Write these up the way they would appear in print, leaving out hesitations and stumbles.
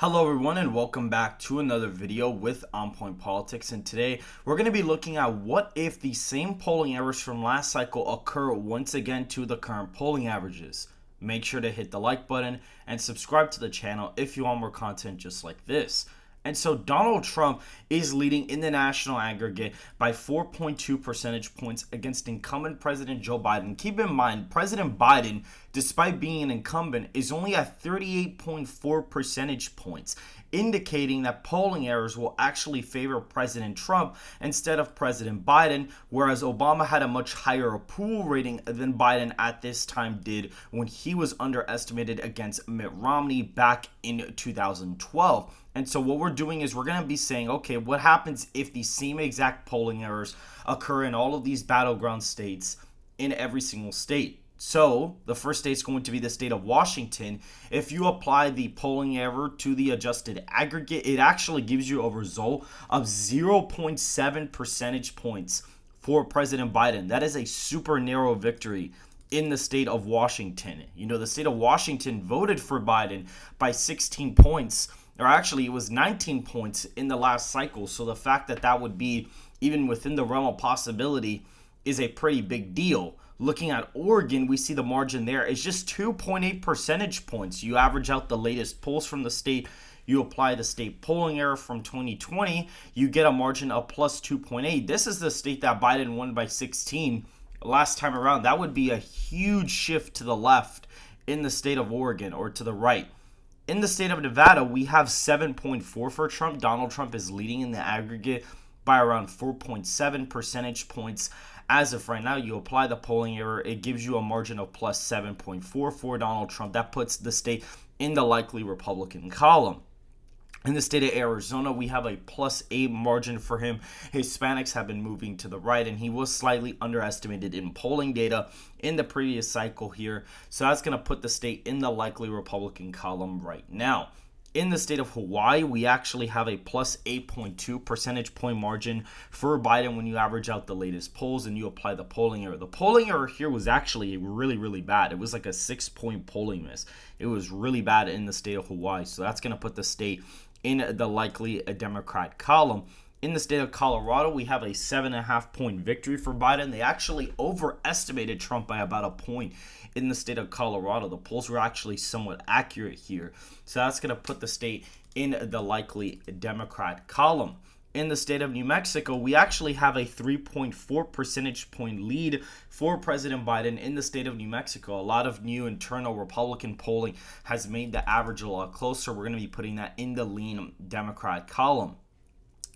Hello everyone and welcome back to another video with On Point Politics, and today we're going to be looking at what if the same polling errors from last cycle occur once again to the current polling averages. Make sure to hit the like button and subscribe to the channel if you want more content just like this. And so Donald Trump is leading in the national aggregate by 4.2 percentage points against incumbent President Joe Biden. Keep in mind, President Biden, despite being an incumbent, is only at 38.4 percentage points, indicating that polling errors will actually favor President Trump instead of President Biden, whereas Obama had a much higher approval rating than Biden at this time did when he was underestimated against Mitt Romney back in 2012. And so what we're doing is we're going to be saying, okay, what happens if the same exact polling errors occur in all of these battleground states in every single state? So the first state is going to be the state of Washington. If you apply the polling error to the adjusted aggregate, it actually gives you a result of 0.7 percentage points for President Biden. That is a super narrow victory in the state of Washington. You know, the state of Washington voted for Biden by 16 points. Or actually, it was 19 points in the last cycle. So the fact that that would be even within the realm of possibility is a pretty big deal. Looking at Oregon, we see the margin there is just 2.8 percentage points. You average out the latest polls from the state, you apply the state polling error from 2020, you get a margin of plus 2.8. This is the state that Biden won by 16 last time around. That would be a huge shift to the left in the state of Oregon, or to the right. In the state of Nevada, we have 7.4 for Trump. Donald Trump is leading in the aggregate by around 4.7 percentage points. As of right now, you apply the polling error, it gives you a margin of plus 7.4 for Donald Trump. That puts the state in the likely Republican column. In the state of Arizona, we have a plus 8 margin for him. Hispanics have been moving to the right, and he was slightly underestimated in polling data in the previous cycle here. So that's going to put the state in the likely Republican column right now. In the state of Hawaii, we actually have a plus 8.2 percentage point margin for Biden when you average out the latest polls and you apply the polling error. The polling error here was actually really bad. It was like a 6-point polling miss. It was really bad in the state of Hawaii. So that's going to put the state in the likely Democrat column. In the state of Colorado, we have a 7.5 point victory for Biden. They actually overestimated Trump by about a point in the state of Colorado. The polls were actually somewhat accurate here. So that's going to put the state in the likely Democrat column. In the state of New Mexico, we actually have a 3.4 percentage point lead for President Biden in the state of New Mexico. A lot of new internal Republican polling has made the average a lot closer. We're going to be putting that in the lean Democrat column.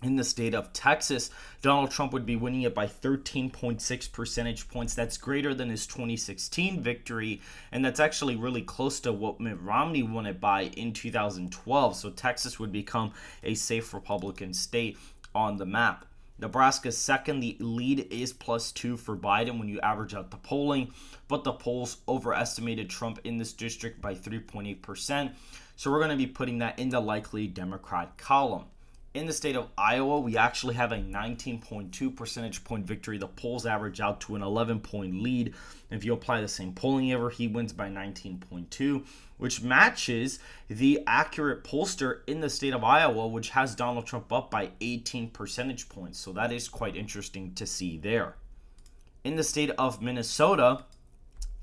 In the state of Texas, Donald Trump would be winning it by 13.6 percentage points. That's greater than his 2016 victory, and that's actually really close to what Mitt Romney won it by in 2012. So Texas would become a safe Republican state on the map. Nebraska's second. The lead is plus 2 for Biden when you average out the polling, but the polls overestimated Trump in this district by 3.8%. So we're going to be putting that in the likely Democrat column. In the state of Iowa, we actually have a 19.2 percentage point victory. The polls average out to an 11-point lead. If you apply the same polling error, he wins by 19.2, which matches the accurate pollster in the state of Iowa, which has Donald Trump up by 18 percentage points. So that is quite interesting to see there. In the state of Minnesota,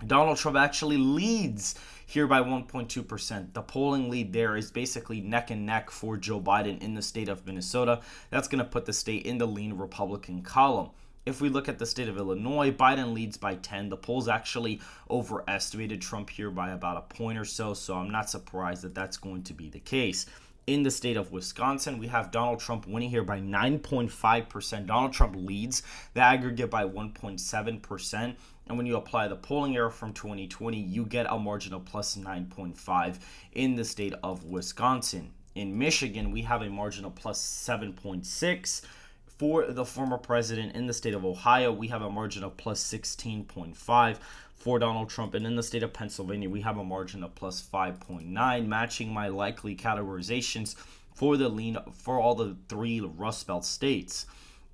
Donald Trump actually leads here by 1.2%. The polling lead there is basically neck and neck for Joe Biden in the state of Minnesota. That's going to put the state in the lean Republican column. If we look at the state of Illinois, Biden leads by 10. The polls actually overestimated Trump here by about a point or so, so I'm not surprised that that's going to be the case. In the state of Wisconsin, we have Donald Trump winning here by 9.5%. Donald Trump leads the aggregate by 1.7%. And when you apply the polling error from 2020, you get a margin of plus 9.5 in the state of Wisconsin. In Michigan, we have a margin of plus 7.6 for the former president. In the state of Ohio, we have a margin of plus 16.5 for Donald Trump. And in the state of Pennsylvania, we have a margin of plus 5.9, matching my likely categorizations for the lean for all the 3 Rust Belt states.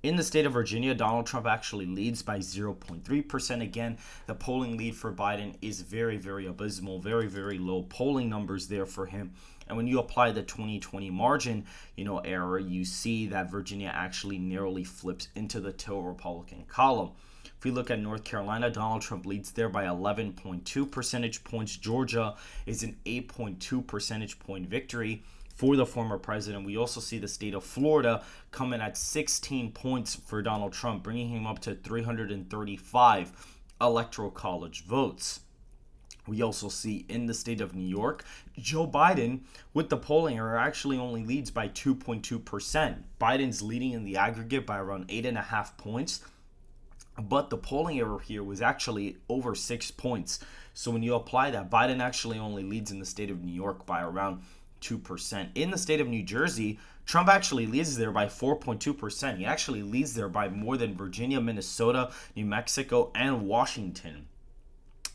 In the state of Virginia, Donald Trump actually leads by 0.3%. Again, the polling lead for Biden is very, very abysmal, very, very low polling numbers there for him. And when you apply the 2020 margin, error, you see that Virginia actually narrowly flips into the tilt Republican column. If we look at North Carolina, Donald Trump leads there by 11.2 percentage points. Georgia is an 8.2 percentage point victory for the former president. We also see the state of Florida come in at 16 points for Donald Trump, bringing him up to 335 electoral college votes. We also see in the state of New York, Joe Biden, with the polling error, actually only leads by 2.2%. Biden's leading in the aggregate by around 8.5 points. But the polling error here was actually over 6 points. So when you apply that, Biden actually only leads in the state of New York by around 2%. In the state of New Jersey, Trump actually leads there by 4.2%. He actually leads there by more than Virginia, Minnesota, New Mexico, and Washington,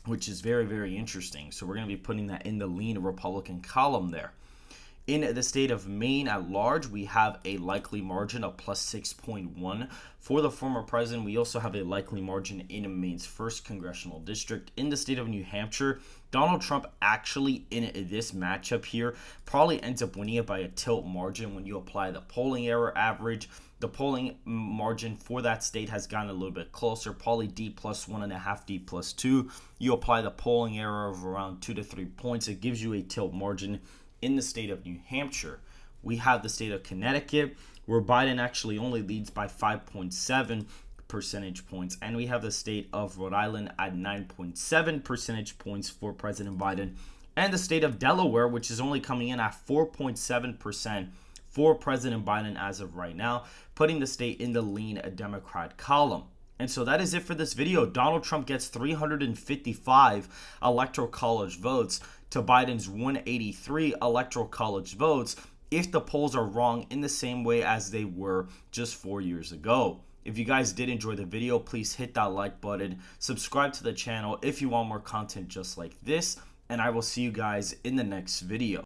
which is very, very interesting. So we're going to be putting that in the lean Republican column there. In the state of Maine at large, we have a likely margin of plus 6.1 for the former president. We also have a likely margin in Maine's 1st congressional district. In the state of New Hampshire, Donald Trump actually in this matchup here probably ends up winning it by a tilt margin when you apply the polling error average. The polling margin for that state has gotten a little bit closer, probably D plus 1.5, D plus 2. You apply the polling error of around 2 to 3 points. It gives you a tilt margin. In the state of New Hampshire, we have the state of Connecticut, where Biden actually only leads by 5.7 percentage points. And we have the state of Rhode Island at 9.7 percentage points for President Biden. And the state of Delaware, which is only coming in at 4.7% for President Biden as of right now, putting the state in the lean Democrat column. And so that is it for this video. Donald Trump gets 355 electoral college votes to Biden's 183 electoral college votes if the polls are wrong in the same way as they were just 4 years ago. If you guys did enjoy the video, please hit that like button, subscribe to the channel if you want more content just like this, and I will see you guys in the next video.